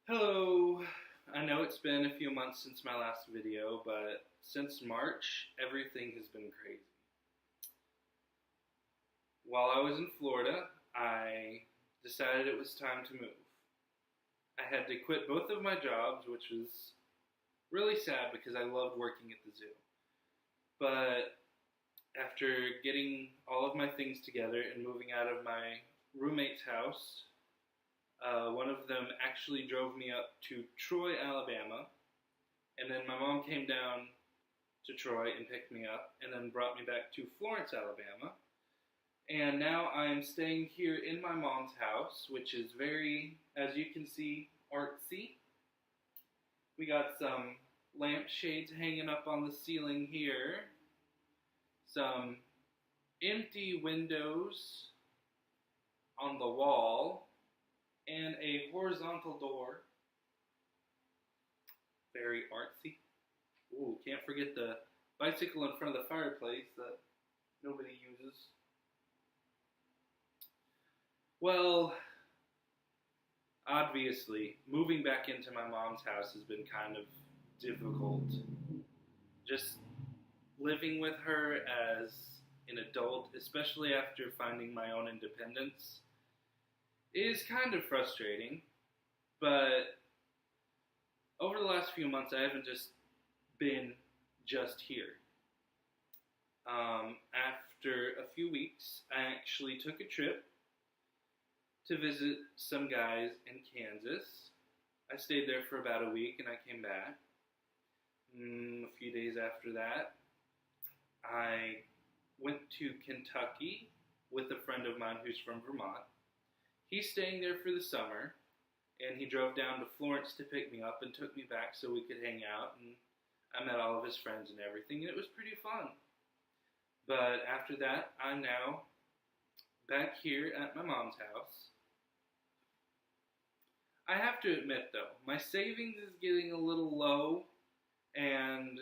Hello! I know it's been a few months since my last video, but since March, everything has been crazy. While I was in Florida, I decided it was time to move. I had to quit both of my jobs, which was really sad because I loved working at the zoo. But after getting all of my things together and moving out of my roommate's house, one of them actually drove me up to Troy, Alabama, and then my mom came down to Troy and picked me up, and then brought me back to Florence, Alabama. And now I'm staying here in my mom's house, which is very, as you can see, artsy. We got some lampshades hanging up on the ceiling here, some empty windows on the wall, and a horizontal door. Very artsy. Ooh, can't forget the bicycle in front of the fireplace that nobody uses. Well, obviously, moving back into my mom's house has been kind of difficult. Just living with her as an adult, especially after finding my own independence, is kind of frustrating. But over the last few months, I haven't just been just here. After a few weeks, I actually took a trip to visit some guys in Kansas. I stayed there for about a week and I came back. A few days after that, I went to Kentucky with a friend of mine who's from Vermont. He's staying there for the summer, and he drove down to Florence to pick me up and took me back so we could hang out, and I met all of his friends and everything, and it was pretty fun. But after that, I'm now back here at my mom's house. I have to admit, though, my savings is getting a little low, and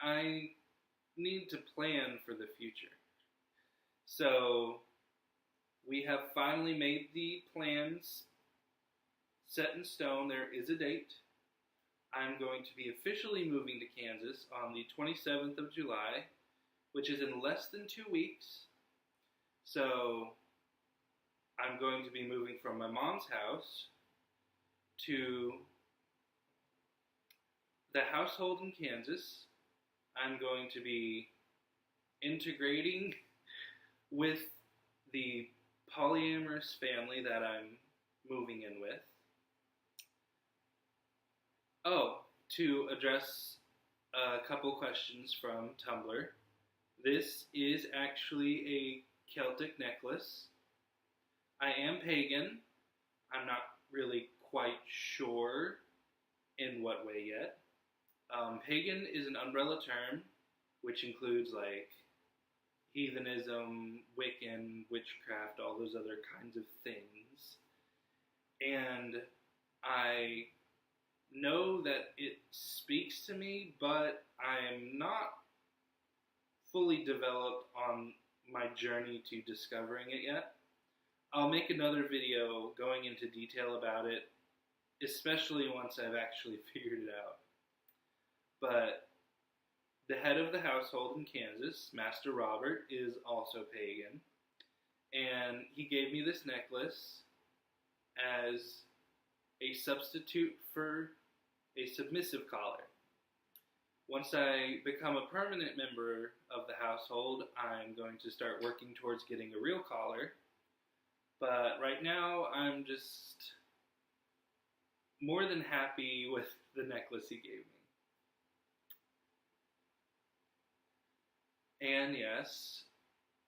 I need to plan for the future. So we have finally made the plans set in stone. There is a date. I'm going to be officially moving to Kansas on the 27th of July, which is in less than 2 weeks. So I'm going to be moving from my mom's house to the household in Kansas. I'm going to be integrating with the polyamorous family that I'm moving in with. Oh, to address a couple questions from Tumblr. This is actually a Celtic necklace. I am pagan. I'm not really quite sure in what way yet. Pagan is an umbrella term, which includes like heathenism, Wiccan, witchcraft, all those other kinds of things. And I know that it speaks to me, but I am not fully developed on my journey to discovering it yet. I'll make another video going into detail about it, especially once I've actually figured it out. But the head of the household in Kansas, Master Robert, is also pagan, and he gave me this necklace as a substitute for a submissive collar. Once I become a permanent member of the household, I'm going to start working towards getting a real collar, but right now I'm just more than happy with the necklace he gave me. And yes,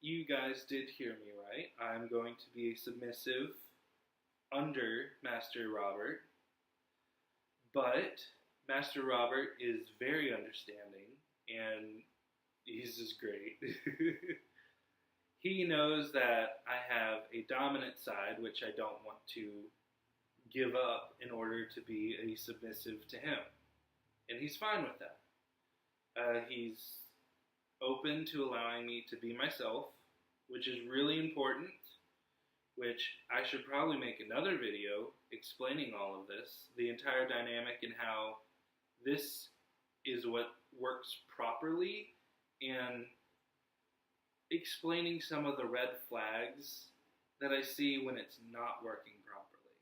you guys did hear me right. I'm going to be submissive under Master Robert, but Master Robert is very understanding, and he's just great. He knows that I have a dominant side, which I don't want to give up in order to be a submissive to him, and he's fine with that. He's open to allowing me to be myself, which is really important which I should probably make another video explaining all of this, the entire dynamic and how this is what works properly, and explaining some of the red flags that I see when it's not working properly.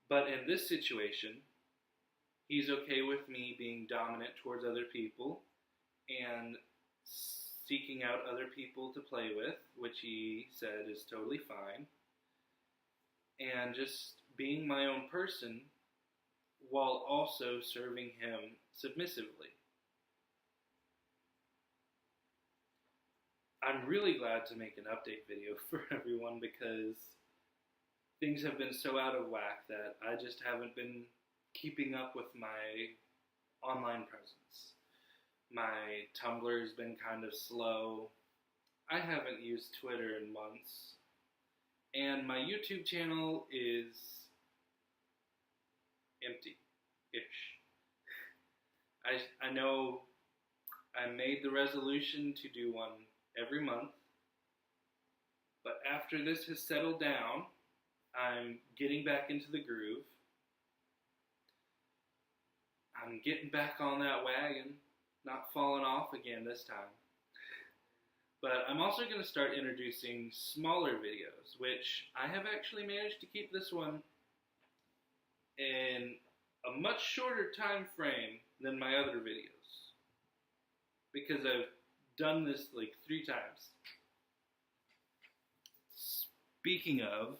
But in this situation, he's okay with me being dominant towards other people and seeking out other people to play with, which he said is totally fine, and just being my own person while also serving him submissively. I'm really glad to make an update video for everyone because things have been so out of whack that I just haven't been keeping up with my online presence. My Tumblr's been kind of slow. I haven't used Twitter in months. And my YouTube channel is empty-ish. I know I made the resolution to do one every month, but after this has settled down, I'm getting back into the groove. I'm getting back on that wagon, not falling off again this time. But I'm also going to start introducing smaller videos, which I have actually managed to keep this one in a much shorter time frame than my other videos, because I've done this like 3 times. Speaking of,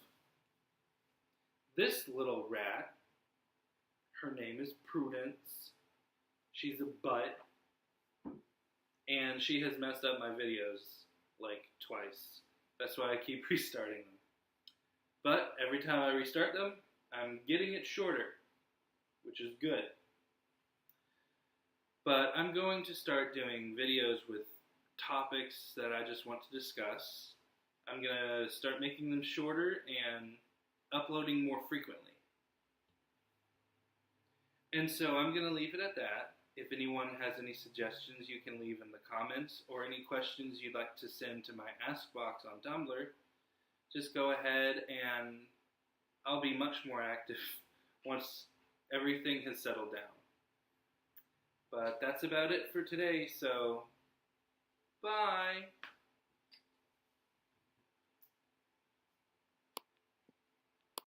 this little rat, her name is Prudence. She's a butt, and she has messed up my videos like twice. That's why I keep restarting them. But every time I restart them, I'm getting it shorter, which is good. But I'm going to start doing videos with topics that I just want to discuss. I'm going to start making them shorter and uploading more frequently. And so I'm going to leave it at that. If anyone has any suggestions, you can leave in the comments, or any questions you'd like to send to my Ask box on Tumblr, just go ahead and I'll be much more active once everything has settled down. But that's about it for today, so bye!